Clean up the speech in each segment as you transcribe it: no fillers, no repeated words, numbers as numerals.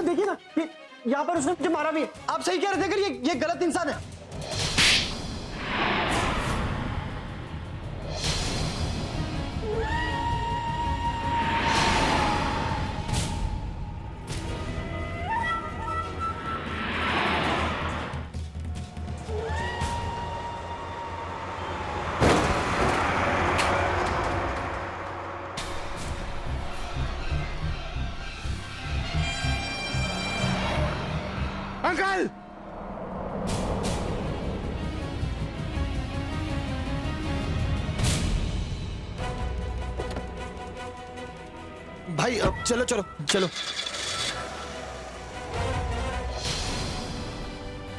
देखिए ना, ये यहाँ पर उसने मुझे मारा भी है। आप सही कह रहे थे, अगर ये गलत इंसान है। अंकल! भाई अब चलो चलो चलो।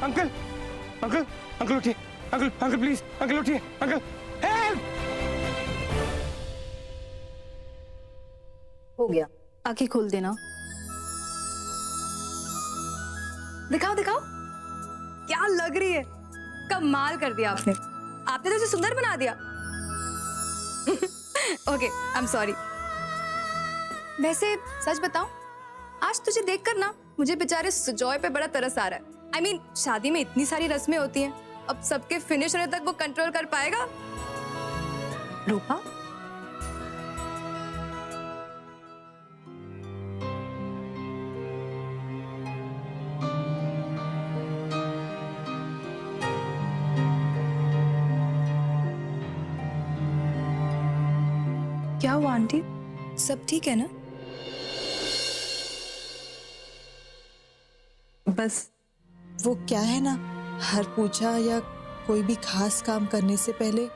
अंकल! अंकल! अंकल उठिए! अंकल! Uncle please! अंकल उठिए! अंकल! हेल्प! हो गया, आंखें खोल देना। दिखाओ दिखाओ, क्या लग रही है। कमाल कर दिया आपने। आपने तो इसे सुंदर बना दिया। Okay, I am sorry. वैसे सच बताऊं, आज तुझे देखकर ना मुझे बेचारे सुजॉय पे बड़ा तरस आ रहा है। आई मीन, शादी में इतनी सारी रस्में होती हैं, अब सबके फिनिश होने तक वो कंट्रोल कर पाएगा? रूपा, क्या हुआ आंटी? सब ठीक है ना? बस वो क्या है ना, हर पूजा या कोई भी खास काम करने से पहले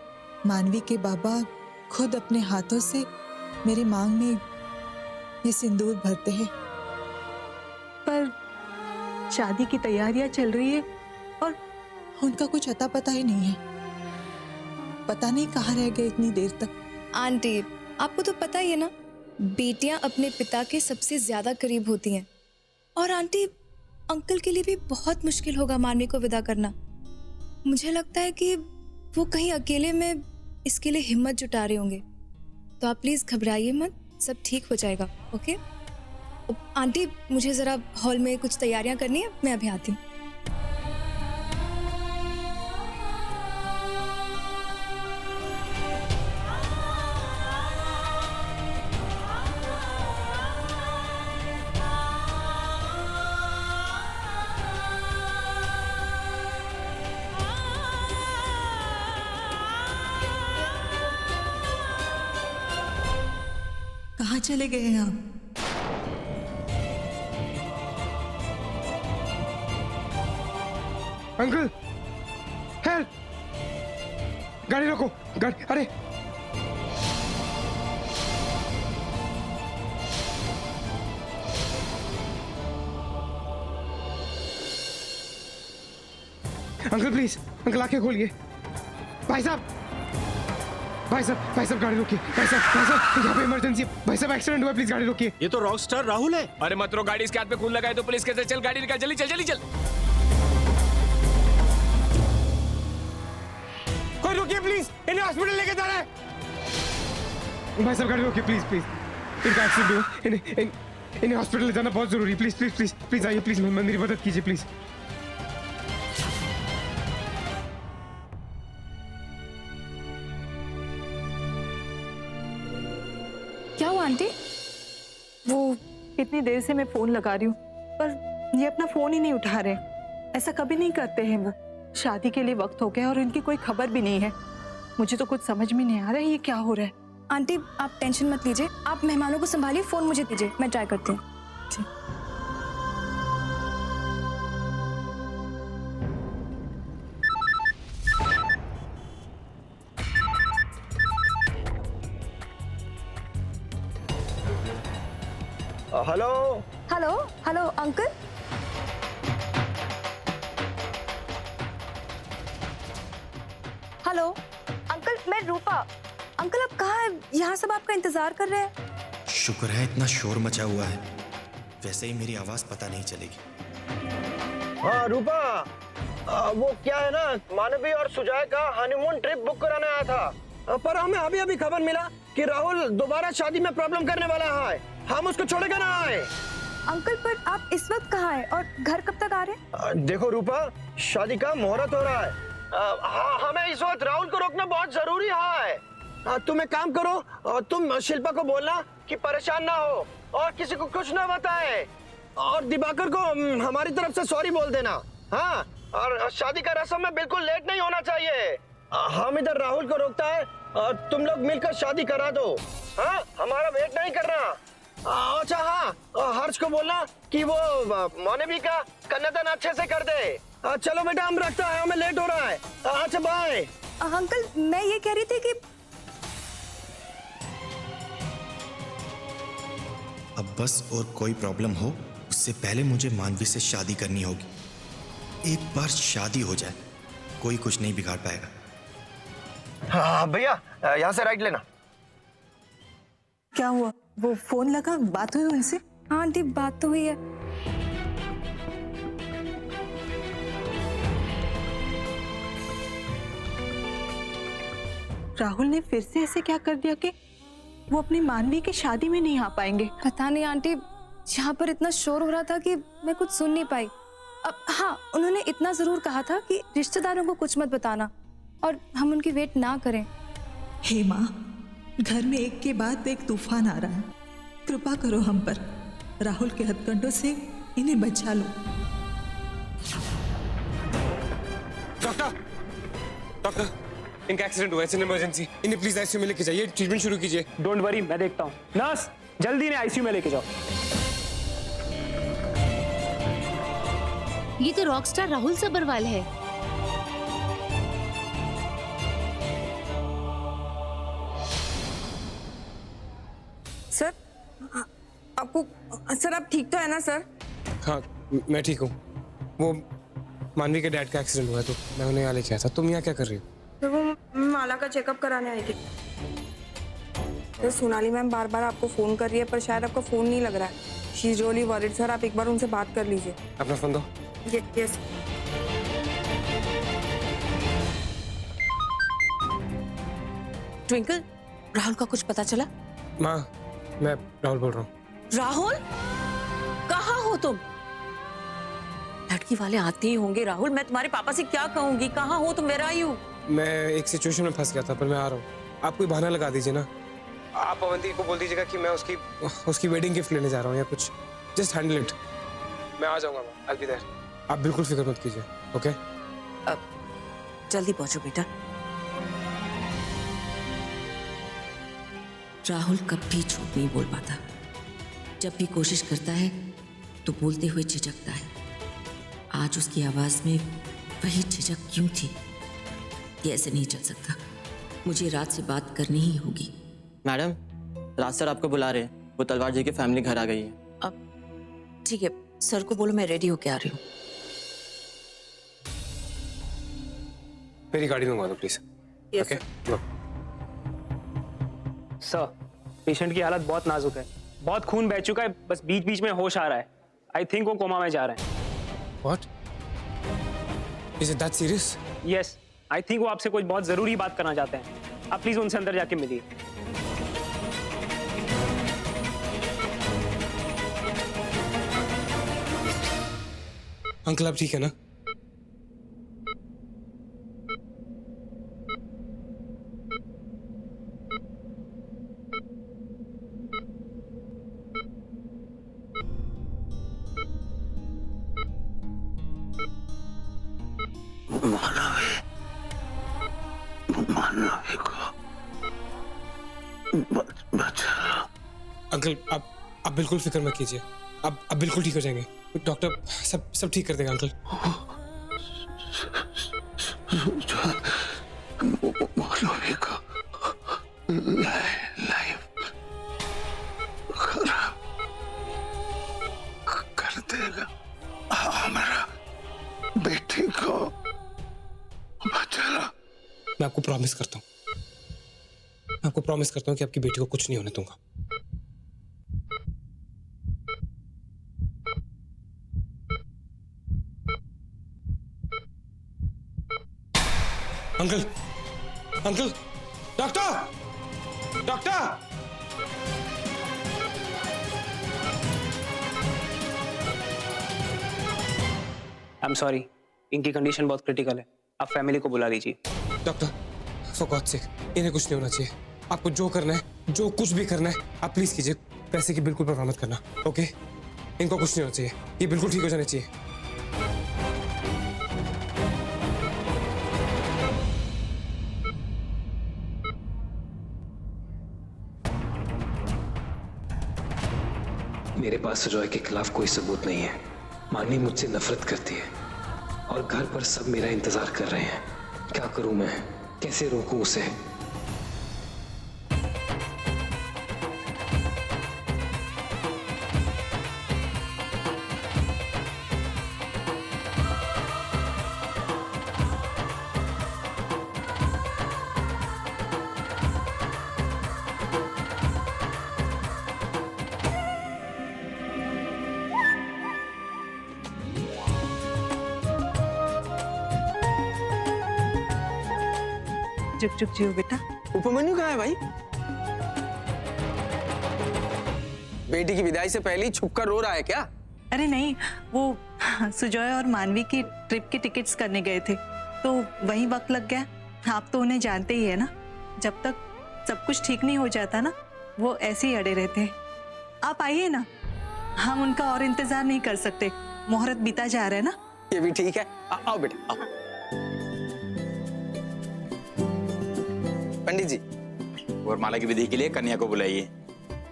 मानवी के बाबा खुद अपने हाथों से मेरी मांग में ये सिंदूर भरते हैं। पर शादी की तैयारियां चल रही है और उनका कुछ अता पता ही नहीं है। पता नहीं कहाँ रह गए इतनी देर तक। आंटी, आपको तो पता ही है ना, बेटियां अपने पिता के सबसे ज्यादा करीब होती हैं। और आंटी, अंकल के लिए भी बहुत मुश्किल होगा मानवी को विदा करना। मुझे लगता है कि वो कहीं अकेले में इसके लिए हिम्मत जुटा रहे होंगे। तो आप प्लीज घबराइए मत, सब ठीक हो जाएगा। ओके आंटी, मुझे जरा हॉल में कुछ तैयारियां करनी है, मैं अभी आती हूँ। कहाँ चले गए हैं आप? अंकल! हेल्प! गाड़ी रोको! गाड़ी! अरे! Uncle please! अंकल आंखें खोलिए! भाई साहब! भाई साहब! भाई साहब गाड़ी रोकिए! भाई साहब यहाँ पे इमरजेंसी है! भाई साहब एक्सीडेंट हुआ, प्लीज गाड़ी रोकिए! ये तो रॉकस्टार राहुल है। अरे मत रो, गाड़ी इसके हाथ में खून लगा है तो पुलिस कैसे? चल गाड़ी निकाल, जल्दी चल जल्दी चल। कोई रोकिए प्लीज! इन्हें हॉस्पिटल लेके जाना है! भाई साहब गाड़ी रोकिए प्लीज प्लीज! इनका एक्सीडेंट हुआ, इन्हें हॉस्पिटल ले जाना बहुत जरूरी है। प्लीज प्लीज प्लीज प्लीज आइए, प्लीज मेरी मदद कीजिए प्लीज। क्या हुआ आंटी? वो इतनी देर से मैं फोन लगा रही हूँ पर ये अपना फोन ही नहीं उठा रहे। ऐसा कभी नहीं करते हैं वो। शादी के लिए वक्त हो गया और इनकी कोई खबर भी नहीं है। मुझे तो कुछ समझ में नहीं आ रहा है ये क्या हो रहा है। आंटी, आप टेंशन मत लीजिए, आप मेहमानों को संभालिए, फोन मुझे दीजिए, मैं ट्राई करती हूँ। Hello hello hello uncle. Hello uncle, मैं रूपा। अंकल आप कहाँ हैं? यहाँ सब आपका इंतजार कर रहे हैं। शुक्र है इतना शोर मचा हुआ है, वैसे ही मेरी आवाज पता नहीं चलेगी। हाँ रूपा, वो क्या है ना, मानवी और सुजय का हनीमून ट्रिप बुक कराने आया था, पर हमें अभी अभी खबर मिला कि राहुल दोबारा शादी में प्रॉब्लम करने वाला है। हम उसको छोड़ेगा ना आए। अंकल पर आप इस वक्त कहाँ हैं और घर कब तक आ रहे हैं? देखो रूपा, शादी का मुहूर्त हो रहा है। हाँ, हमें इस वक्त राहुल को रोकना बहुत जरूरी है। तुम एक काम करो, तुम शिल्पा को बोलना कि परेशान ना हो और किसी को कुछ ना बताए, और दिवाकर को हमारी तरफ से सॉरी बोल देना। हाँ, और शादी का रस्म में बिल्कुल लेट नहीं होना चाहिए। हम इधर राहुल को रोकता है और तुम लोग मिलकर शादी करा दो। हाँ, हमारा वेट नहीं करना। अच्छा हाँ, हर्ष को बोलना कि वो मौनवी का कन्यादान अच्छे से कर दे। चलो बेटा, हम रखता है, हमें लेट हो रहा है। अच्छा बाय। अंकल, मैं ये कह रही थी कि अब बस और कोई प्रॉब्लम हो उससे पहले मुझे मानवी से शादी करनी होगी। एक बार शादी हो जाए कोई कुछ नहीं बिगाड़ पाएगा। हाँ भैया, यहाँ से राइट लेना। क्या हुआ? वो फोन लगा, बात हुई उनसे? हाँ आंटी, बात तो हुई है। राहुल ने फिर से ऐसे क्या कर दिया कि वो अपनी मानवी की शादी में नहीं आ पाएंगे? पता नहीं आंटी, यहाँ पर इतना शोर हो रहा था कि मैं कुछ सुन नहीं पाई। अब हाँ, उन्होंने इतना जरूर कहा था कि रिश्तेदारों को कुछ मत बताना और हम उनकी वेट ना करें। हे माँ, घर में एक के बाद एक तूफान आ रहा है, कृपा करो हम पर। राहुल के हथकंडों से इन्हें बचा लो। डॉक्टर, इनका एक्सीडेंट हुआ है, इट्स एन इमरजेंसी। इन्हें प्लीज आईसीयू में लेके जाइए, ट्रीटमेंट शुरू कीजिए। डोंट वरी, मैं देखता हूँ। नर्स, जल्दी इन्हें आईसीयू में लेके जाओ। ये तो रॉकस्टार राहुल सब्बरवाल है। सर, आपको सर, आप ठीक तो है ना सर? हाँ, मैं ठीक हूँ। वो मानवी के डैड का एक्सीडेंट हुआ है तो मैं उन्हें यहाँ लेके आया था। तुम यहाँ क्या कर रही हो? सर, वो माला का चेकअप कराने आई थी। सर, सोनाली मैम बार बार आपको फोन कर रही है पर शायद आपका फोन नहीं लग रहा है। She is really worried sir, आप एक बार उनसे बात कर लीजिए। अपना फोन दो। यस। ट्विंकल, राहुल का कुछ पता चला? माँ, मैं राहुल बोल रहा हूँ। राहुल, कहाँ हो तुम? लड़की वाले आते ही होंगे। राहुल, मैं तुम्हारे पापा से क्या कहूंगी? कहाँ हो तुम? Where are you? मैं एक सिचुएशन में फंस गया था पर मैं आ रहा हूँ। आप कोई बहाना लगा दीजिए ना। आप अवंती को बोल दीजिएगा कि मैं उसकी वेडिंग गिफ्ट लेने जा रहा हूँ या कुछ। Just handle it. मैं आ जाऊंगा, आई विल बी देयर। आप बिल्कुल फिक्र मत कीजिए, ओके? जल्दी पहुंचो बेटा। राहुल कभी झूठ नहीं बोल पाता। जब भी कोशिश करता है तो बोलते हुए झिझकता है। आज उसकी आवाज में वही झिझक क्यों थी? ये ऐसे नहीं चल सकता। मुझे रात से बात करनी ही होगी। मैडम, राज सर आपको बुला रहे हैं। वो तलवार जी की फैमिली घर आ गई है। अब ठीक है, सर को बोलो मैं रेडी होके आ रही हूँ। मेरी गाड़ी मंगवा दो please. Yes okay, low. Sir, patient की हालत बहुत नाजुक है। बहुत खून बह चुका है, बस बीच बीच में होश आ रहा है। आई थिंक वो कोमा में जा रहे हैं। What? Is it that serious? Yes, I think वो आपसे कोई बहुत जरूरी बात करना चाहते हैं। आप प्लीज उनसे अंदर जाके मिलिए। अंकल आप ठीक है ना? अंकल आप बिल्कुल फिक्र मत कीजिए। आप बिल्कुल ठीक हो जाएंगे। डॉक्टर सब ठीक कर देगा अंकल। मानवी का लाइफ खराब कर देगा। हमारा बेटी को बचाना। मैं आपको प्रॉमिस करता हूँ। मैं आपको प्रॉमिस करता हूँ कि आपकी बेटी को कुछ नहीं होने दूंगा। Uncle, uncle, doctor, doctor! Am sorry, इनकी कंडीशन बहुत क्रिटिकल है, आप फैमिली को बुला लीजिए। डॉक्टर, फॉर गॉड सेक, इन्हें कुछ नहीं होना चाहिए। आपको जो करना है, जो कुछ भी करना है, आप प्लीज कीजिए। पैसे की बिल्कुल परवाह मत करना, ओके? इनको कुछ नहीं होना चाहिए, ये बिल्कुल ठीक हो जाने चाहिए। मेरे पास सुजॉय के खिलाफ कोई सबूत नहीं है। मानवी मुझसे नफरत करती है और घर पर सब मेरा इंतजार कर रहे हैं। क्या करूं मैं, कैसे रोकूं उसे? चुप चुप जियो बेटा। उपमन्यु कहाँ है भाई? बेटी की विदाई से पहले ही छुप कर रो रहा है क्या? अरे नहीं, वो सुजॉय और मानवी की ट्रिप के टिकट्स करने गए थे, तो वहीं वक्त लग गया। आप तो उन्हें जानते ही है ना, जब तक सब कुछ ठीक नहीं हो जाता ना, वो ऐसे ही अड़े रहते हैं। आप आइए ना, हम उनका और इंतजार नहीं कर सकते। मुहूर्त बीता जा रहा है ना। ये भी ठीक है, आओ बेटा आओ। पंडित जी, वरमाला की विधि के लिए कन्या को बुलाइए।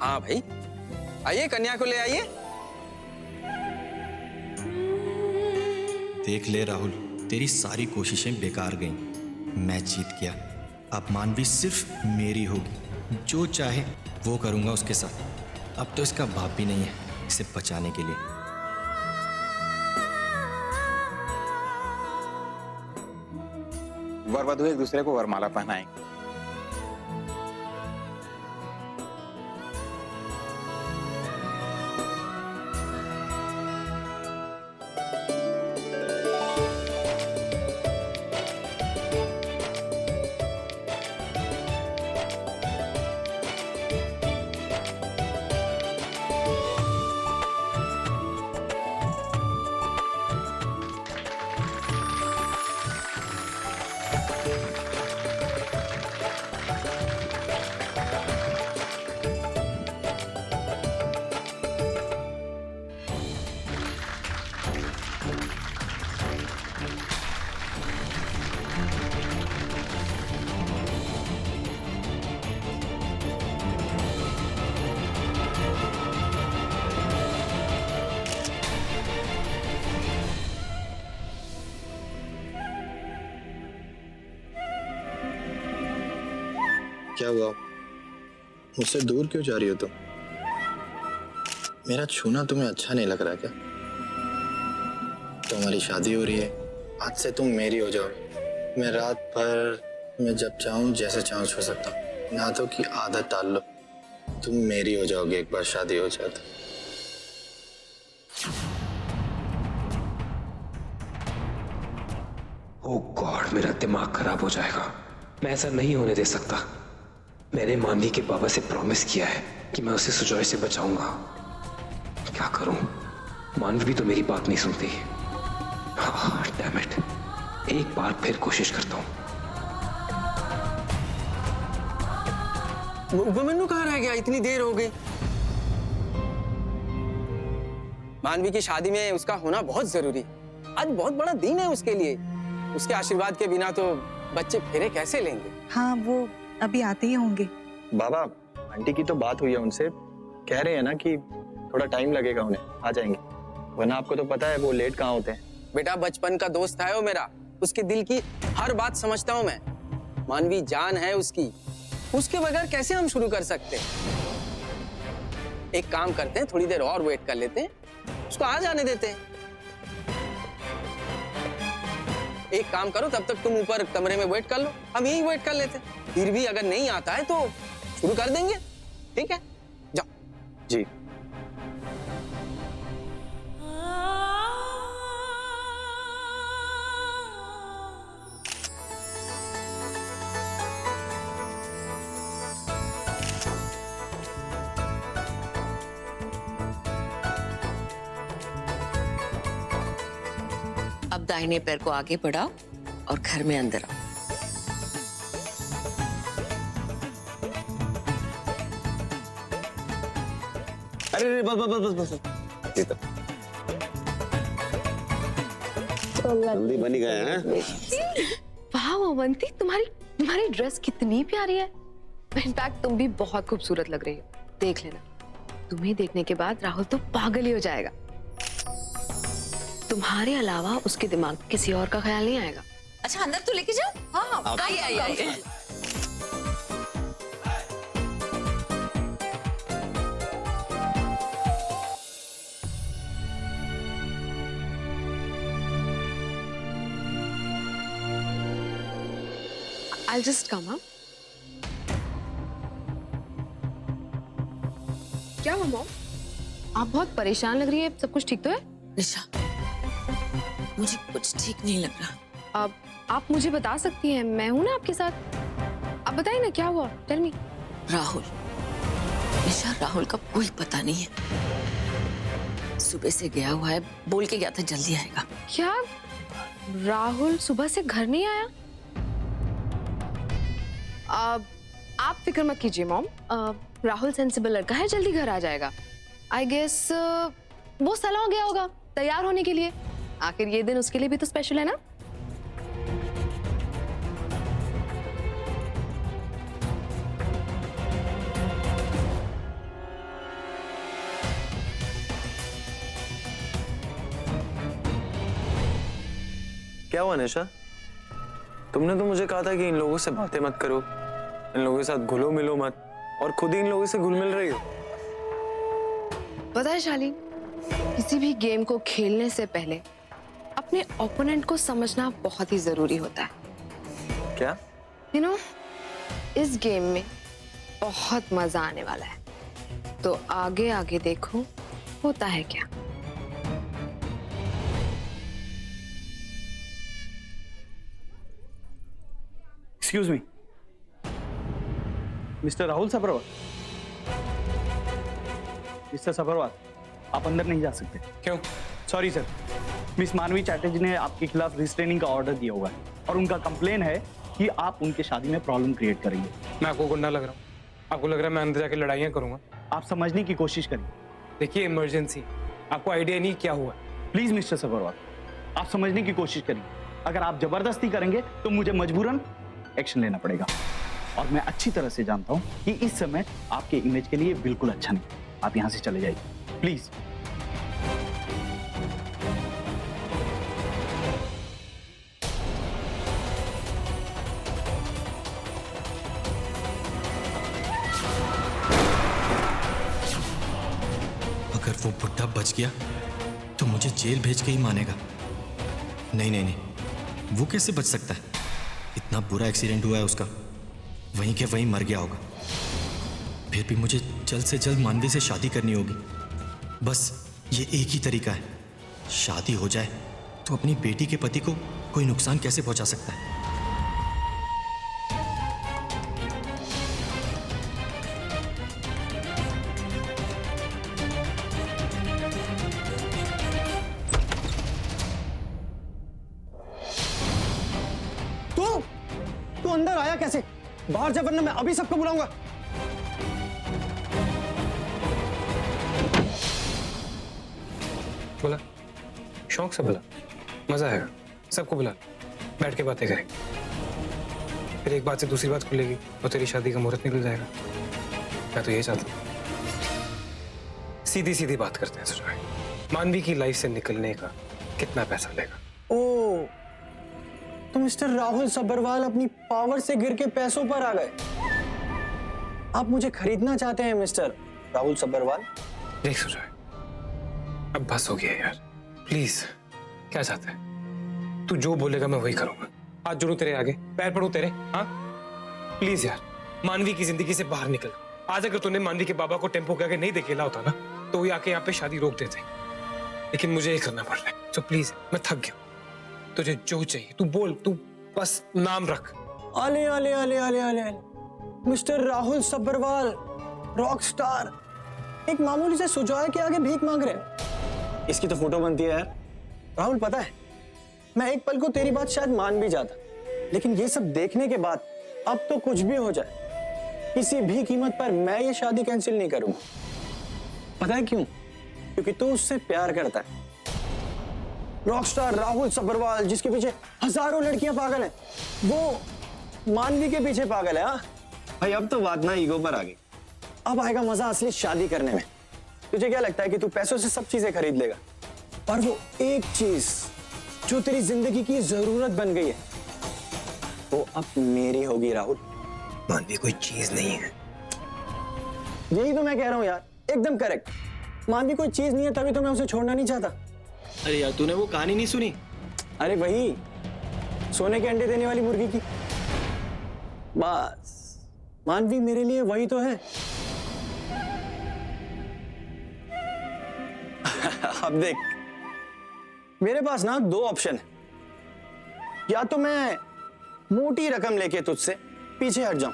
हाँ भाई, आइए कन्या को ले आइए। देख ले राहुल, तेरी सारी कोशिशें बेकार गईं। मैं जीत गया। अब मानवी सिर्फ मेरी होगी। जो चाहे वो करूंगा उसके साथ। अब तो इसका बाप भी नहीं है इसे बचाने के लिए। वर वधू एक दूसरे को वरमाला पहनाएंगे। क्या हुआ? मुझसे दूर क्यों जा रही हो तुम? मेरा छूना तुम्हें अच्छा नहीं लग रहा क्या? तुम्हारी शादी हो रही है, आज से तुम मेरी हो जाओ। मैं रात भर मैं जब चाहूँ जैसे चाहूँ छू सकता हूँ। नातों की आदत डाल लो, तुम मेरी हो जाओगे एक बार शादी हो जाए तो। ओह गॉड, मेरा दिमाग खराब हो जाएगा। मैं ऐसा नहीं होने दे सकता। मैंने मानवी के बाबा से प्रॉमिस किया है कि मैं उसे सुजॉय से बचाऊंगा। क्या करूं? मानवी भी तो मेरी बात नहीं सुनती। हाँ, डैम इट। एक बार फिर कोशिश करता हूं। उपमन्यु कहाँ रह गया? इतनी देर हो गई। मानवी की शादी में उसका होना बहुत जरूरी। आज बहुत बड़ा दिन है उसके लिए। उसके आशीर्वाद के बिना तो बच्चे फेरे कैसे लेंगे? हाँ, वो अभी आते ही होंगे। बाबा, आंटी की तो बात हुई है उनसे, कह रहे हैं ना कि थोड़ा टाइम लगेगा, उन्हें आ जाएंगे। वरना आपको तो पता है वो लेट कहाँ होते हैं। बेटा, बचपन का दोस्त है वो मेरा। उसके दिल की हर बात समझता हूँ मैं। मानवी जान है उसकी, उसके बगैर कैसे हम शुरू कर सकते हैं? एक काम करते हैं, थोड़ी देर और वेट कर लेते हैं, उसको आ जाने देते हैं। एक काम करो, तब तक तुम ऊपर कमरे में वेट कर लो, हम यही वेट कर लेते हैं। फिर भी अगर नहीं आता है तो शुरू कर देंगे। ठीक है, जाओ। जी। दाहिने पैर को आगे बढ़ाओ और घर में अंदर आओ। अरे बस बस बस बस जल्दी बनी गए हैं। वाह अवंती, तुम्हारी ड्रेस कितनी प्यारी है। इनफैक्ट तुम भी बहुत खूबसूरत लग रही हो। देख लेना, तुम्हें देखने के बाद राहुल तो पागल ही हो जाएगा। तुम्हारे अलावा उसके दिमाग में किसी और का ख्याल नहीं आएगा। अच्छा अंदर तो लेके जाओ। हाँ आइए। I'll just come up. क्या हुआ मॉम? आप बहुत परेशान लग रही है। सब कुछ ठीक तो है? निशा, मुझे कुछ ठीक नहीं लग रहा। अब आप मुझे बता सकती हैं, मैं हूं ना आपके साथ। आप बताइए ना क्या हुआ, टेल मी। राहुल, निशा राहुल का कोई पता नहीं है। सुबह से गया हुआ है, बोल के गया था जल्दी आएगा। क्या राहुल सुबह से घर नहीं आया? आप फिक्र मत कीजिए मॉम, राहुल सेंसिबल लड़का है, जल्दी घर आ जाएगा। आई गेस वो सलों गया होगा तैयार होने के लिए। आखिर ये दिन उसके लिए भी तो स्पेशल है ना। क्या हुआ निशा? तुमने तो मुझे कहा था कि इन लोगों से बातें मत करो, इन लोगों के साथ घुलो मिलो मत, और खुद ही इन लोगों से घुल मिल रही हो। पता है शाली, किसी भी गेम को खेलने से पहले अपने ओपोनेंट को समझना बहुत ही जरूरी होता है। क्या? यू नो, इस गेम में बहुत मजा आने वाला है, तो आगे आगे देखो होता है क्या। Excuse me, mister Rahul Sabharwal. Mister Sabharwal, आप अंदर नहीं जा सकते। क्यों? सॉरी सर, मिस मानवी चैटर्जी ने आपके खिलाफ रिस्ट्रेनिंग का ऑर्डर दिया हुआ है और उनका कंप्लेन है कि आप उनके शादी में प्रॉब्लम क्रिएट कर रही है। मैं आपको गुंडा लग रहा हूँ? आपको लग रहा है मैं अंदर जाके लड़ाइयाँ करूंगा? आप समझने की कोशिश करिए। देखिए इमरजेंसी, आपको आइडिया नहीं क्या हुआ। प्लीज मिस्टर सब्रवाल, आप समझने की कोशिश करिए। अगर आप जबरदस्ती करेंगे तो मुझे मजबूरन एक्शन लेना पड़ेगा, और मैं अच्छी तरह से जानता हूं कि इस समय आपके इमेज के लिए बिल्कुल अच्छा नहीं। आप यहां से चले जाइए प्लीज। अगर वो बुड्ढा बच गया तो मुझे जेल भेज के ही मानेगा। नहीं नहीं नहीं, वो कैसे बच सकता है? इतना बुरा एक्सीडेंट हुआ है उसका, वहीं के वहीं मर गया होगा। फिर भी मुझे जल्द से जल्द मानवी से शादी करनी होगी। बस ये एक ही तरीका है, शादी हो जाए तो अपनी बेटी के पति को कोई नुकसान कैसे पहुंचा सकता है। तू अंदर आया कैसे? बाहर जा वरना मैं अभी सबको बुलाऊंगा। बोला, शौक से बोला, मजा आएगा। सबको बुला, बैठ के बातें करेंगे। फिर एक बात से दूसरी बात खुलेगी और तेरी शादी का मुहूर्त निकल जाएगा। मैं तो ये चाहता हूँ सीधी सीधी बात करते हैं। सुजाय, मानवी की लाइफ से निकलने का कितना पैसा लेगा? ओ, तो मिस्टर राहुल सब्रवाल अपनी पावर से गिर के पैसों पर आ गए। आप मुझे खरीदना चाहते हैं मिस्टर राहुल सब्रवाल? देख सुजाय, अब बस हो गया यार, प्लीज। क्या चाहता है? तू जो बोलेगा मैं वही करूंगा। हाथ जोड़ू तेरे आगे, पैर पड़ू तेरे। हाँ प्लीज यार, मानवी की जिंदगी से बाहर निकल। आज अगर तूने मानवी के बाबा को टेम्पो के आगे नहीं देखेला होता ना, तो वो आके यहाँ पे शादी रोक देते। लेकिन मुझे ये करना पड़ रहा है, तो प्लीज, मैं थक गया। तुझे जो चाहिए तू बोल, तू बस नाम रख। अले अले अले अले अले, mister Rahul Sabharwal, rock star, एक मामूली से सुजाय के आगे भीख मांग रहे हैं। इसकी तो फोटो बनती है यार। राहुल, पता है मैं एक पल को तेरी बात शायद मान भी जाता, लेकिन ये सब देखने के बाद अब तो कुछ भी हो जाए, किसी भी कीमत पर मैं ये शादी कैंसिल नहीं करूंगा। पता है क्यों? क्योंकि तू उससे प्यार करता है। रॉकस्टार राहुल सब्बरवाल, जिसके पीछे हजारों लड़कियां पागल हैं, वो मानवी के पीछे पागल है। हाँ भाई, अब तो बात ना ईगो पर आ गई। अब आएगा मजा असली शादी करने में। तुझे क्या लगता है कि तू पैसों से सब चीजें खरीद लेगा, और वो एक चीज जो तेरी जिंदगी की जरूरत बन गई है वो अब मेरी होगी राहुल। मानवी कोई चीज नहीं है। यही तो मैं कह रहा हूँ यार, एकदम करेक्ट। मानवी कोई चीज नहीं है, तभी तो मैं उसे छोड़ना नहीं चाहता। अरे यार, तूने वो कहानी नहीं सुनी? अरे वही सोने के अंडे देने वाली मुर्गी की। बस मानवी मेरे लिए वही तो है। अब देख, मेरे पास ना दो ऑप्शन है। या तो मैं मोटी रकम लेके तुझसे पीछे हट जाऊं,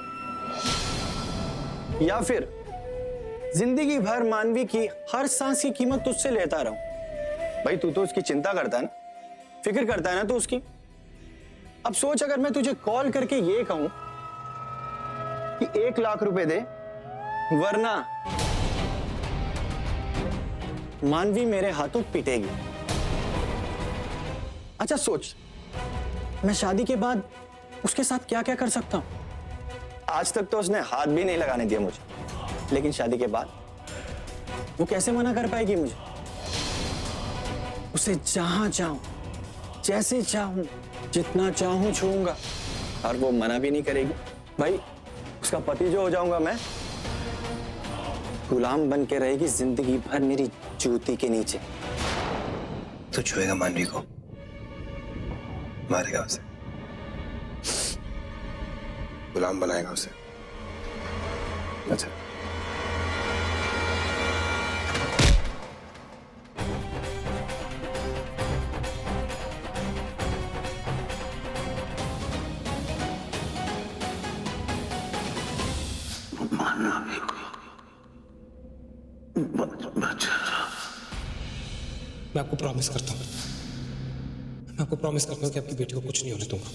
या फिर जिंदगी भर मानवी की हर सांस की कीमत तुझसे लेता रहूं। भाई तू तो उसकी चिंता करता है ना, फिक्र करता है ना तू उसकी। अब सोच, अगर मैं तुझे कॉल करके ये कहूं कि 1 लाख रुपए दे, वरना मानवी मेरे हाथों पिटेगी। अच्छा सोच, मैं शादी के बाद उसके साथ क्या क्या कर सकता हूं। आज तक तो उसने हाथ भी नहीं लगाने दिया मुझे, लेकिन शादी के बाद वो कैसे मना कर पाएगी मुझे? उसे जहां चाहूं, जैसे चाहूं, जितना चाहूं छूऊंगा, और वो मना भी नहीं करेगी। भाई उसका पति जो हो जाऊंगा मैं, गुलाम बन के रहेगी जिंदगी भर मेरी जूती के नीचे। तो छुएगा मानवी को, मारेगा उसे, गुलाम बनाएगा उसे। अच्छा, मानवी को बचा। मैं आपको प्रॉमिस करता हूँ, मैं आपको प्रॉमिस करता हूँ कि आपकी बेटी को कुछ नहीं होने दूंगा।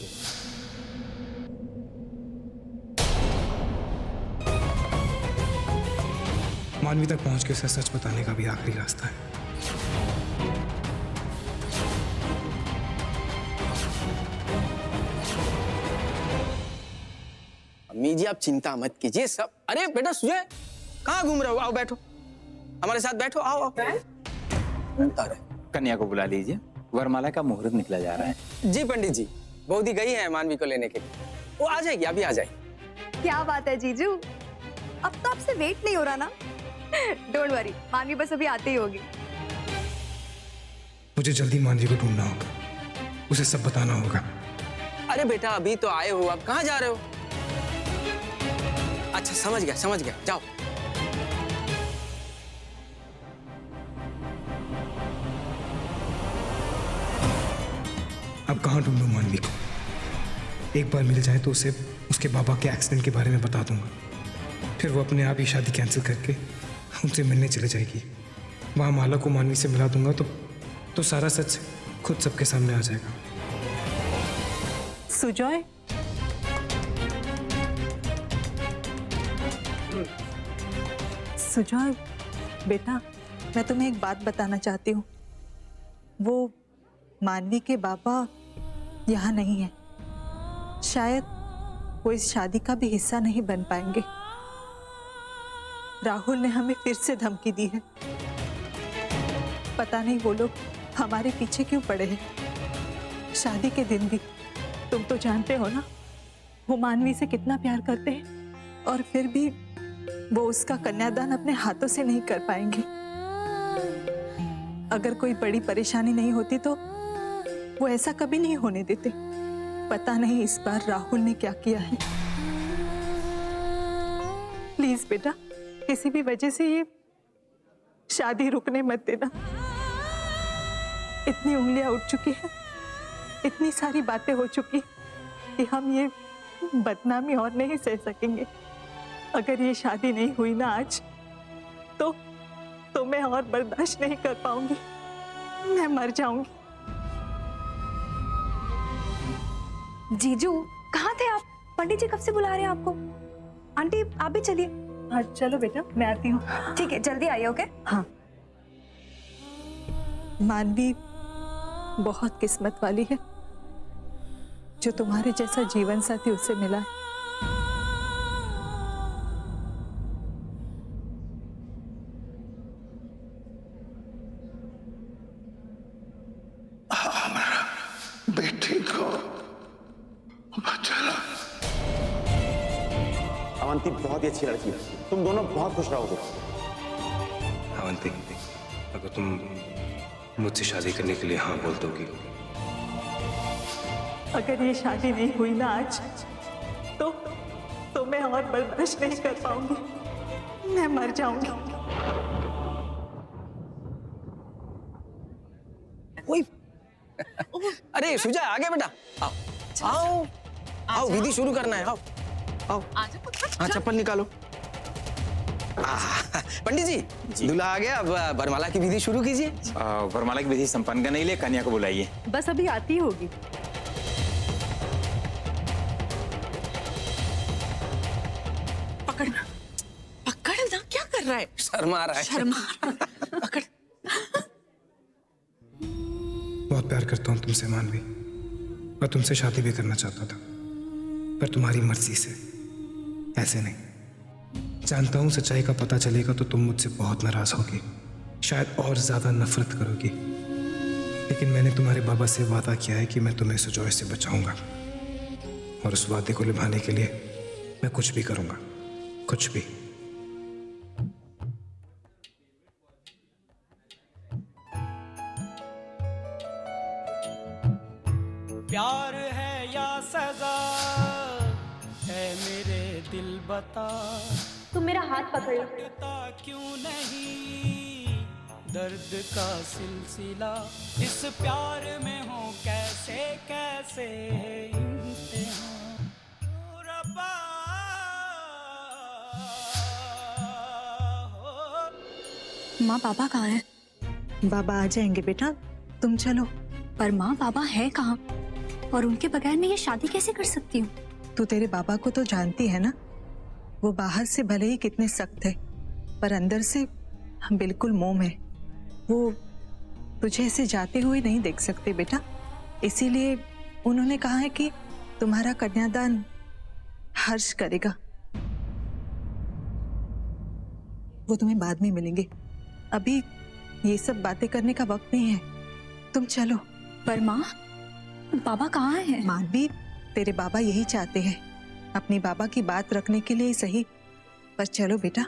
मानवी तक पहुंच के उसे सच बताने का भी आखिरी रास्ता है। अम्मी जी आप चिंता मत कीजिए सब। अरे बेटा सुजय, कहाँ घूम रहे हो? आओ बैठो, हमारे साथ बैठो। आओ आओ। कन्या को बुला लीजिए, वरमाला का मुहूर्त निकला जा रहा है। जी पंडित जी, बहुत ही गई है मानवी को लेने के लिए। वो आ जाएगी, अभी आ जाएगी। क्या बात है जीजू, अब तो आपसे वेट नहीं हो रहा ना। डोंट वरी, मानवी बस अभी आती ही होगी। मुझे जल्दी मानवी को ढूंढना होगा, उसे सब बताना होगा। अरे बेटा अभी तो आए हो, आप कहाँ जा रहे हो? अच्छा समझ गया, जाओ। अब कहाँ ढूंढूं मानवी को? एक बार मिल जाए तो उसे उसके बाबा के एक्सीडेंट के बारे में बता दूंगा, फिर वो अपने आप ही शादी कैंसिल करके उनसे मिलने चले जाएगी। वहां माला को मानवी से मिला दूंगा तो सारा सच खुद सबके सामने आ जाएगा। सुजॉय, सुजॉय बेटा, मैं तुम्हें एक बात बताना चाहती हूँ। वो मानवी के बाबा यहाँ नहीं है, शायद वो इस शादी का भी हिस्सा नहीं बन पाएंगे। राहुल ने हमें फिर से धमकी दी है। पता नहीं वो लोग हमारे पीछे क्यों पड़े हैं। शादी के दिन भी तुम तो जानते हो ना, वो मानवी से कितना प्यार करते हैं, और फिर भी वो उसका कन्यादान अपने हाथों से नहीं कर पाएंगे। अगर कोई बड़ी परेशानी नहीं होती तो वो ऐसा कभी नहीं होने देते। पता नहीं इस बार राहुल ने क्या किया है। प्लीज बेटा, किसी भी वजह से ये शादी रुकने मत देना। इतनी उंगलियां उठ चुकी हैं, इतनी सारी बातें हो चुकी कि हम ये बदनामी और नहीं सह सकेंगे। अगर ये शादी नहीं हुई ना आज, तो मैं और बर्दाश्त नहीं कर पाऊंगी, मैं मर जाऊंगी। जीजू कहाँ थे आप? पंडित जी कब से बुला रहे हैं आपको। आंटी आप भी चलिए। हाँ चलो बेटा, मैं आती हूँ। ठीक है, जल्दी आइए। ओके। हाँ, मानवी बहुत किस्मत वाली है जो तुम्हारे जैसा जीवन साथी उसे मिला है। बेटी को बचाना। अवंती बहुत ही अच्छी लड़की है, तुम दोनों बहुत खुश रहोगे। अवंती, अगर तुम मुझसे शादी करने के लिए हाँ बोल दोगी, अगर ये शादी नहीं हुई ना आज, तो मैं और बर्दाश्त नहीं कर पाऊंगी, मैं मर जाऊंगी। अरे सुजा आगे बेटा, आओ आओ आओ, विधि शुरू करना है। आओ आओ, हाँ चप्पल निकालो। पंडित जी दूल्हा आ गया, अब वरमाला की विधि शुरू कीजिए। वरमाला की विधि संपन्न करने के लिए कन्या को बुलाइए। बस अभी आती होगी। पकड़ना, पकड़ना, क्या कर रहा है? शर्मा रहा है। शर्मा पकड़। बहुत प्यार करता हूँ तुमसे मानवी, और तुमसे शादी भी करना चाहता था, पर तुम्हारी मर्जी से, ऐसे नहीं। जानता हूँ सच्चाई का पता चलेगा तो तुम मुझसे बहुत नाराज होगी, शायद और ज्यादा नफरत करोगी, लेकिन मैंने तुम्हारे बाबा से वादा किया है कि मैं तुम्हें सुजॉय से बचाऊंगा, और उस वादे को निभाने के लिए मैं कुछ भी करूंगा, कुछ भी। प्यार है या सजा है मेरे दिल बता, तुम मेरा हाथ पकड़ो। क्यों नहीं दर्द का सिलसिला इस प्यार में हो, कैसे कैसे इम्तिहान। ओ रब्बा माँ पापा कहाँ हैं? बाबा आ जाएंगे बेटा, तुम चलो। पर माँ पापा है कहाँ? और उनके बगैर मैं ये शादी कैसे कर सकती हूँ? तू तेरे बाबा को तो जानती है ना, वो बाहर से भले ही कितने सख्त है, पर अंदर से बिल्कुल मोम है। वो तुझे ऐसे जाते हुए नहीं देख सकते बेटा, इसीलिए उन्होंने कहा है कि तुम्हारा कन्यादान हर्ष करेगा। वो तुम्हें बाद में मिलेंगे, अभी ये सब बातें करने का वक्त नहीं है, तुम चलो। पर माँ बाबा कहाँ हैं? मानवी, तेरे बाबा यही चाहते हैं, अपनी बाबा की बात रखने के लिए सही, पर चलो बेटा।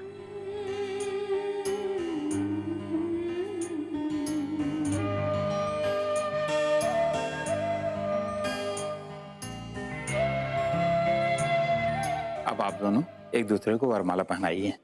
अब आप दोनों एक दूसरे को वरमाला पहनाइए।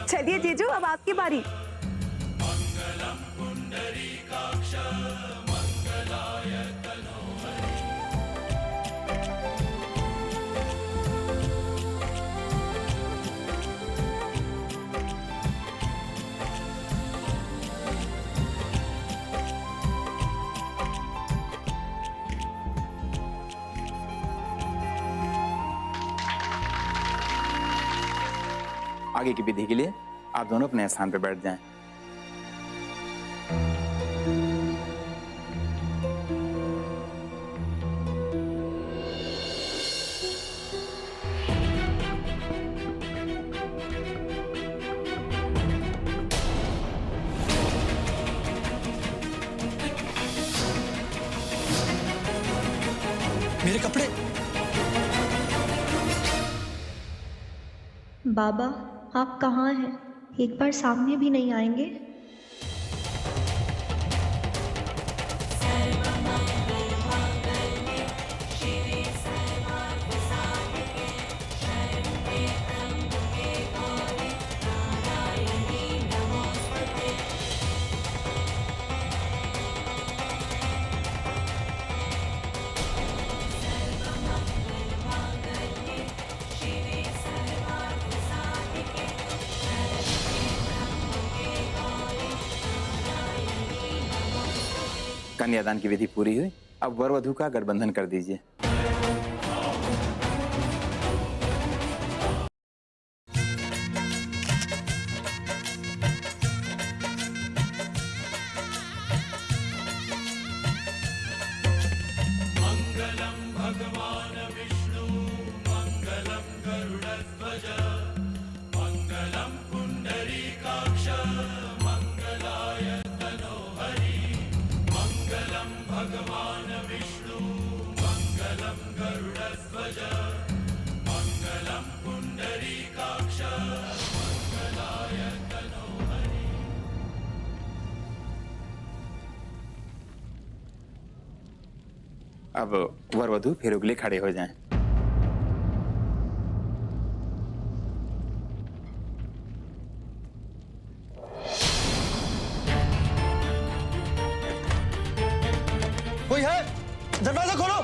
चलिए जीजू, अब आपकी बारी। आगे की विधि के लिए आप दोनों अपने स्थान पर बैठ जाएं। मेरे कपड़े। बाबा आप कहाँ हैं? एक बार सामने भी नहीं आएंगे? कन्यादान की विधि पूरी हुई, अब वर वधू का गठबंधन कर दीजिए। मंगलम भगवान विष्णु मंगलम गरुड़ध्वज मंगलम पुंडरीकाक्ष मंगलाय तनोहरि मंगलम भगवान विष्णु मंगलम गरुड़ध्वज मंगलम पुंडरीकाक्ष मंगलाय तनोहरि। अब वर वधू फेरों के लिए खड़े हो जाएं। कोई है? दरवाजा खोलो।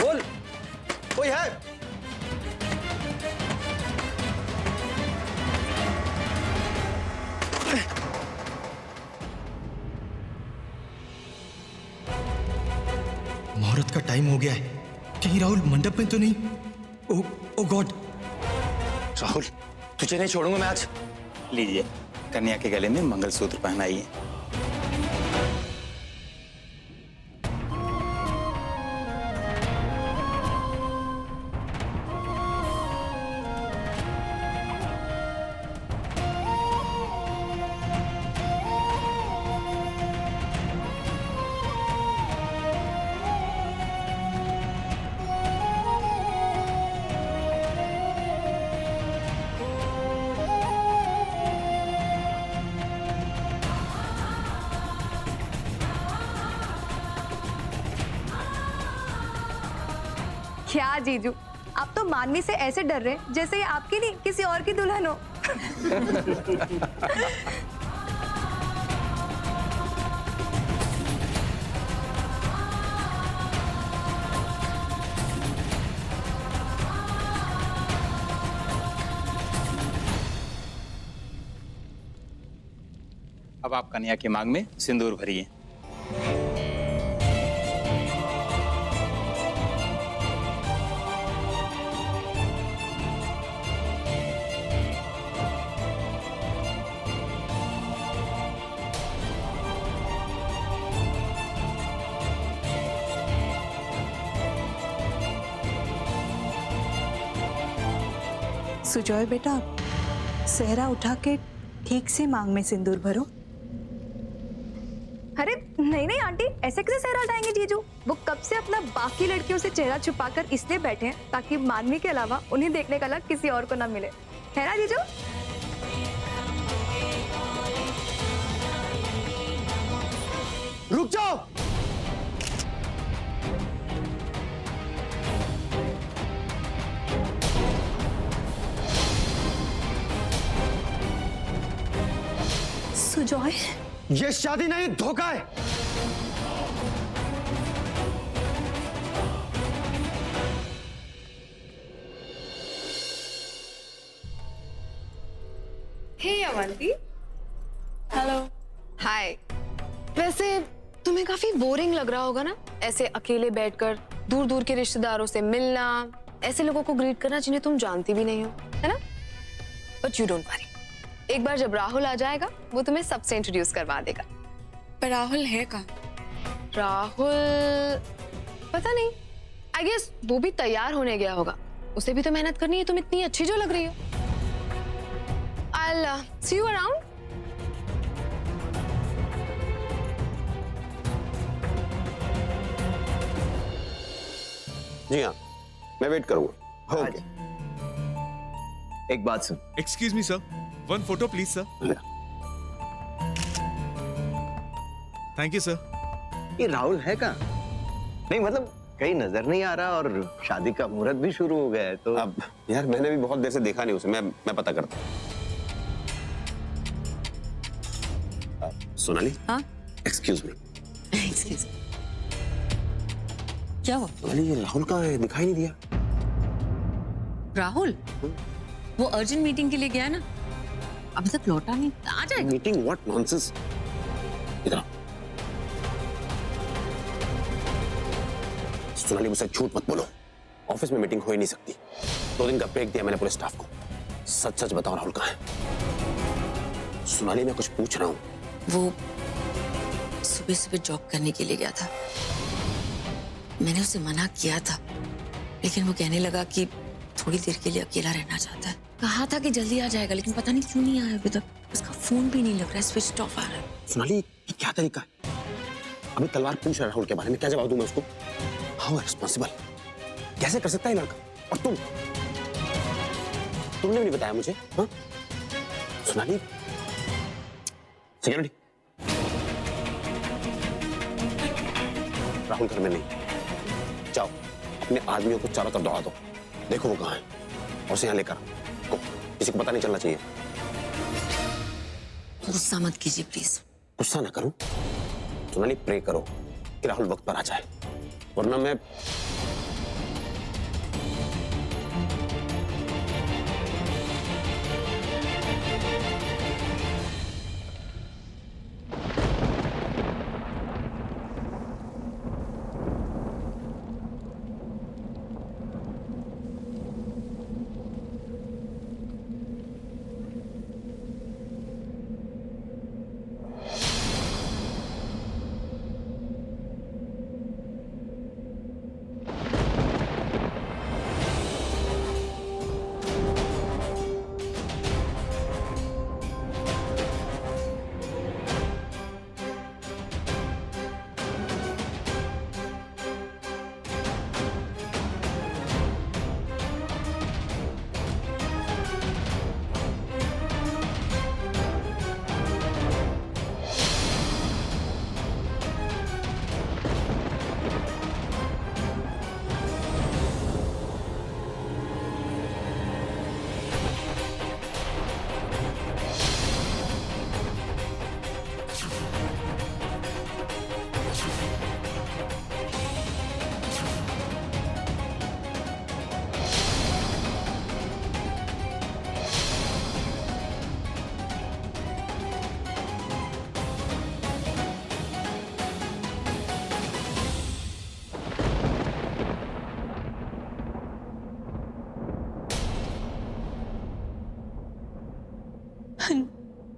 खोल, कोई है? मुहूर्त का टाइम हो गया है, कहीं राहुल मंडप में तो नहीं? ओ गॉड! राहुल, तुझे नहीं छोड़ूंगा मैं आज। लीजिए, कन्या के गले में मंगलसूत्र पहनाइए। क्या जीजू, आप तो मानवी से ऐसे डर रहे हैं जैसे ये आपकी नहीं किसी और की दुल्हन हो। अब आप कन्या के मांग में सिंदूर भरिए। सुजॉय बेटा, सेहरा उठा के ठीक से मांग में सिंदूर भरो। अरे नहीं नहीं आंटी, ऐसे कैसे सेहरा उठाएंगे जीजू? वो कब से अपना बाकी लड़कियों से चेहरा छुपाकर इसलिए बैठे हैं ताकि मानवी के अलावा उन्हें देखने का लग किसी और को ना मिले, है ना जीजू? रुक जाओ। सुजॉय, ये शादी नहीं, धोखा है। हे अवंती। हेलो। हाय। वैसे तुम्हें काफी बोरिंग लग रहा होगा ना, ऐसे अकेले बैठकर दूर दूर के रिश्तेदारों से मिलना, ऐसे लोगों को ग्रीट करना जिन्हें तुम जानती भी नहीं हो, है ना? बट यू डोंट वरी, एक बार जब राहुल आ जाएगा वो तुम्हें सबसे इंट्रोड्यूस करवा देगा। पर राहुल है कहाँ? राहुल पता नहीं, आई गेस वो भी तैयार होने गया होगा। उसे भी तो मेहनत करनी है, तुम इतनी अच्छी जो लग रही हो। I'll see you around. जी हाँ, मैं वेट करूंगा। ओके। एक बात सुन। Excuse me sir, one photo please sir. Thank you sir. ये राहुल है कहाँ? नहीं मतलब कहीं नजर नहीं आ रहा और शादी का मुहूर्त भी शुरू हो गया है तो अब यार मैंने भी बहुत देर से देखा नहीं उसे, मैं पता करता हूँ। सोनाली। हाँ? Excuse me. एक्सक्यूज क्या हुआ? सोनाली, ये राहुल कहाँ है? दिखाई नहीं दिया। राहुल वो अर्जेंट मीटिंग के लिए गया है ना, अभी तक लौटा नहीं। आ जाएगा। मीटिंग? What nonsense. इधर आओ। सोनाली, मुझसे झूठ मत बोलो। ऑफिस में मीटिंग हो ही नहीं सकती। 2 दिन का ब्रेक दिया मैंने पूरे स्टाफ को। सच सच बताओ, राहुल कहाँ है? सोनाली, मैं कुछ पूछ रहा हूँ। वो सुबह सुबह जॉब करने के लिए गया था। मैंने उसे मना किया था, लेकिन वो कहने लगा कि थोड़ी देर के लिए अकेला रहना चाहता है। कहा था कि जल्दी आ जाएगा, लेकिन पता नहीं क्यों नहीं आया अभी तक। उसका फोन भी नहीं लग रहा है, स्विच ऑफ आ रहा है। सोनाली, ये क्या तरीका है? अभी तलवार पूछ रहा है राहुल के बारे में, क्या जवाब दूं मैं उसको? हाउ रिस्पॉन्सिबल, कैसे कर सकता है लड़का? और तुमने भी नहीं बताया मुझे। हाँ सोनाली, सिक्योरिटी। राहुल घर में नहीं। जाओ अपने आदमियों को चारों तरफ दौड़ा दो, देखो वो कहाँ है और उसे यहाँ लेकर आओ। किसी को पता नहीं चलना चाहिए। गुस्सा मत कीजिए प्लीज। गुस्सा ना करूं? सोनाली, प्रे करो कि राहुल वक्त पर आ जाए, वरना मैं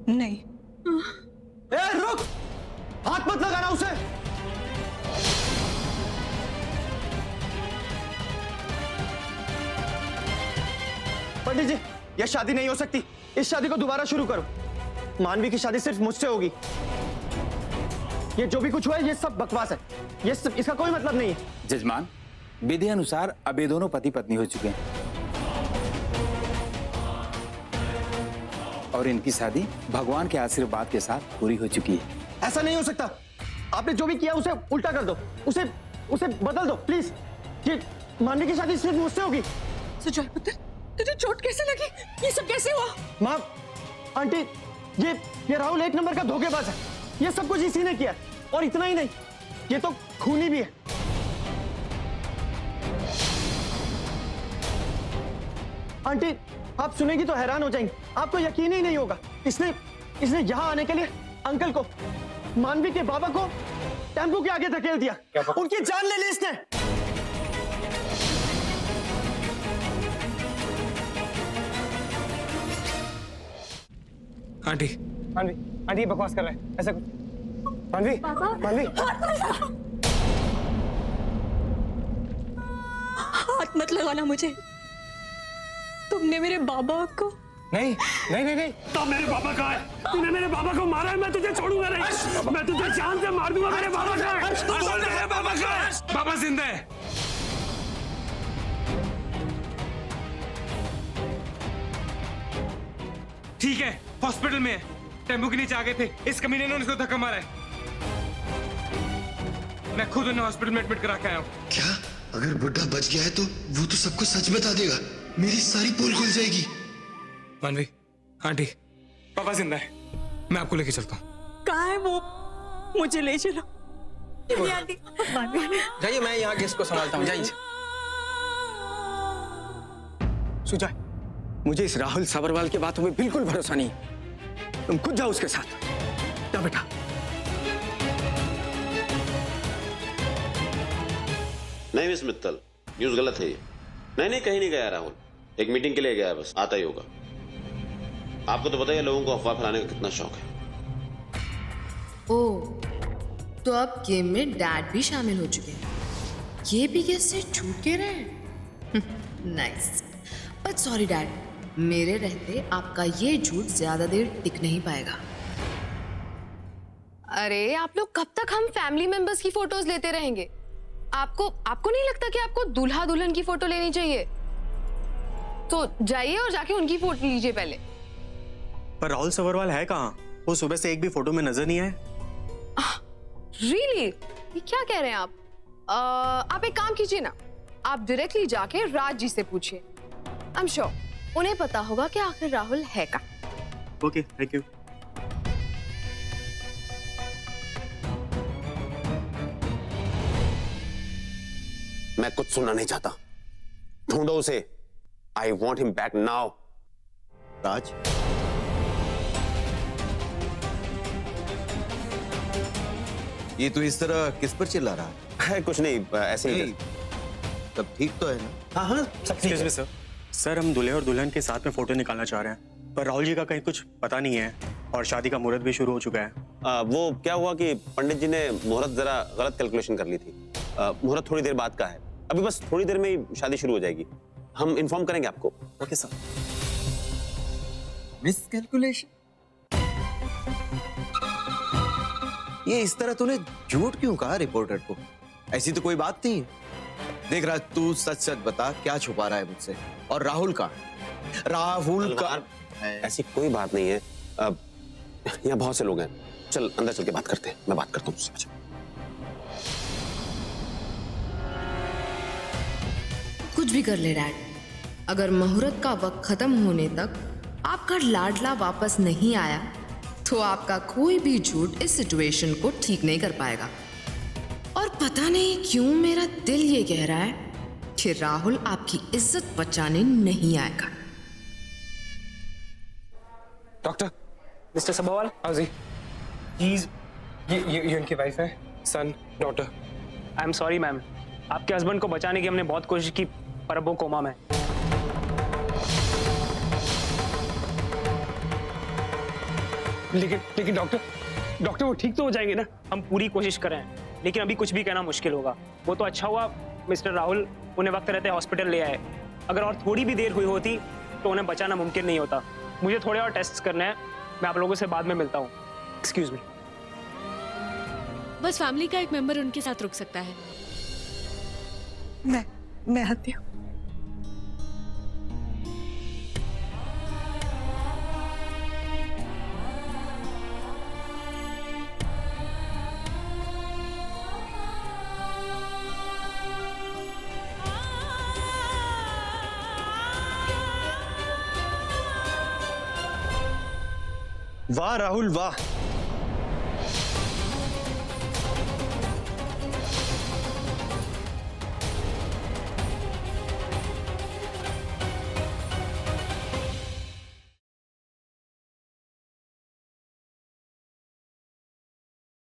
नहीं। ए, रुक! हाथ मत लगाना उसे। पंडित जी, यह शादी नहीं हो सकती। इस शादी को दोबारा शुरू करो। मानवी की शादी सिर्फ मुझसे होगी। ये जो भी कुछ हुआ है, ये सब बकवास है। ये सब, इसका कोई मतलब नहीं है। जजमान, विधि अनुसार अब ये दोनों पति पत्नी हो चुके हैं और इनकी शादी भगवान के आशीर्वाद के साथ पूरी हो चुकी है। ऐसा नहीं हो सकता। आपने जो भी किया उसे उल्टा कर दो, उसे बदल दो प्लीज। ये मानवी की शादी सिर्फ मुझसे होगी। सुजॉय पुत्र, तुझे चोट कैसे लगी? ये सब कैसे हुआ? माँ, आंटी, ये राहुल एक नंबर का धोखेबाज है। ये सब कुछ इसी ने किया। और इतना ही नहीं, ये तो खूनी भी है। आंटी, आप सुनेगी तो हैरान हो जाएंगी। आपको यकीन ही नहीं होगा। इसने यहाँ आने के लिए अंकल को, मानवी के बाबा को टेम्पो के आगे धकेल दिया। उनकी जान ले ली इसने। आंटी मानवी, आंटी बकवास कर रहा है, ऐसा कुछ। मानवी, मानवी, हाथ मत लगाना मुझे। तुमने मेरे बाबा को नहीं नहीं नहीं नहीं। तो मेरे पापा कहाँ है? तूने मेरे पापा को मारा है, मैं तुझे छोड़ूंगा नहीं। मैं तुझे जान से मार दूंगा। मेरे पापा कहाँ है? मेरे पापा कहाँ है? पापा जिंदा है। ठीक है, हॉस्पिटल में है। टेम्पो के नीचे आ गए थे, इस कमीने ने उसको धक्का मारा है। मैं खुद उन्हें हॉस्पिटल में एडमिट करा के आया हूँ। क्या? अगर बुड्ढा बच गया है तो वो तो सबको सच बता देगा। मेरी सारी पोल खुल जाएगी। मानवी, आंटी, पापा जिंदा है। मैं आपको लेके चलता हूँ। कहाँ है वो? मुझे ले चलो। जाइए, मैं यहाँ गेस्ट को संभालता हूँ। जाइए। सुजय, मुझे इस राहुल साबरवाल की बातों में बिल्कुल भरोसा नहीं। तुम खुद जाओ उसके साथ। जाओ बेटा। नहीं मिस मित्तल, न्यूज गलत है ये। नहीं कहीं नहीं गया राहुल, एक मीटिंग के लिए गया है, बस आता ही होगा। आपको तो पता ही है लोगों को अफवाह फैलाने का कितना शौक है। ओह, तो अब गेम में डैड भी शामिल हो चुके हैं। ये भी गेस्ट से छूट के रहे। नाइस, बट सॉरी डैड, मेरे रहते आपका ये झूठ ज्यादा देर टिक नहीं पाएगा। अरे आप लोग कब तक हम फैमिली मेंबर्स की फोटोज लेते रहेंगे? आपको नहीं लगता कि आपको दूल्हा दुल्हन की फोटो लेनी चाहिए? तो जाइए और जाके उनकी फोटो लीजिए पहले। पर राहुल सबरवाल है कहाँ? वो सुबह से एक भी फोटो में नजर नहीं आए। रियली? ये क्या कह रहे हैं आप? आप एक काम कीजिए ना, आप डायरेक्टली जाके राज जी से पूछिए। आई एम श्योर उन्हें पता होगा कि आखिर राहुल है कहाँ। Okay, thank you. मैं कुछ सुनना नहीं चाहता। ढूंढो उसे। I want him back now. Raj, ये तो इस तरह किस पर चिल्ला रहा है? कुछ नहीं, ऐसे ही। तब ठीक तो है ना? हाँ हाँ, एक्सक्यूज मी सर। सर, हम दूल्हे और दुल्हन के साथ में फोटो निकालना चाह रहे हैं, पर राहुल जी का कहीं कुछ पता नहीं है और शादी का मुहूर्त भी शुरू हो चुका है। वो क्या हुआ कि पंडित जी ने मुहूर्त जरा गलत कैलकुलेशन कर ली थी। मुहूर्त थोड़ी देर बाद का है। अभी बस थोड़ी देर में ही शादी शुरू हो जाएगी। हम इन्फॉर्म करेंगे आपको। Okay sir. Miss calculation? ये इस तरह तूने झूठ क्यों कहा रिपोर्टर को? ऐसी तो कोई बात नहीं है। देख राज, तू सच सच बता, क्या छुपा रहा है मुझसे? और राहुल का ऐसी कोई बात नहीं है। यहाँ बहुत से लोग हैं। चल अंदर चल के बात करते हैं। मैं बात करता हूँ उससे। कुछ भी कर ले डैड, अगर मुहूर्त का वक्त खत्म होने तक आपका लाडला वापस नहीं आया तो आपका कोई भी झूठ इस सिचुएशन को ठीक नहीं कर पाएगा। और पता नहीं क्यों मेरा दिल ये कह रहा है कि राहुल आपकी इज्जत बचाने नहीं आएगा। Doctor, mister Sabharwal. हाँ जी, प्लीज। ये उनकी वाइफ है, son, daughter. I am sorry ma'am, आपके हस्बैंड को बचाने की हमने बहुत कोशिश की, पर अब वो कोमा में। लेकिन डॉक्टर वो ठीक तो हो जाएंगे ना? हम पूरी कोशिश कर रहे हैं, लेकिन अभी कुछ भी कहना मुश्किल होगा। वो तो अच्छा हुआ मिस्टर राहुल उन्हें वक्त रहते हॉस्पिटल ले आए। अगर और थोड़ी भी देर हुई होती तो उन्हें बचाना मुमकिन नहीं होता। मुझे थोड़े और टेस्ट करने हैं, मैं आप लोगों से बाद में मिलता हूँ। Excuse me. बस फैमिली का एक मेंबर उनके साथ रुक सकता है। मैं आती हूँ। वाह राहुल वाह,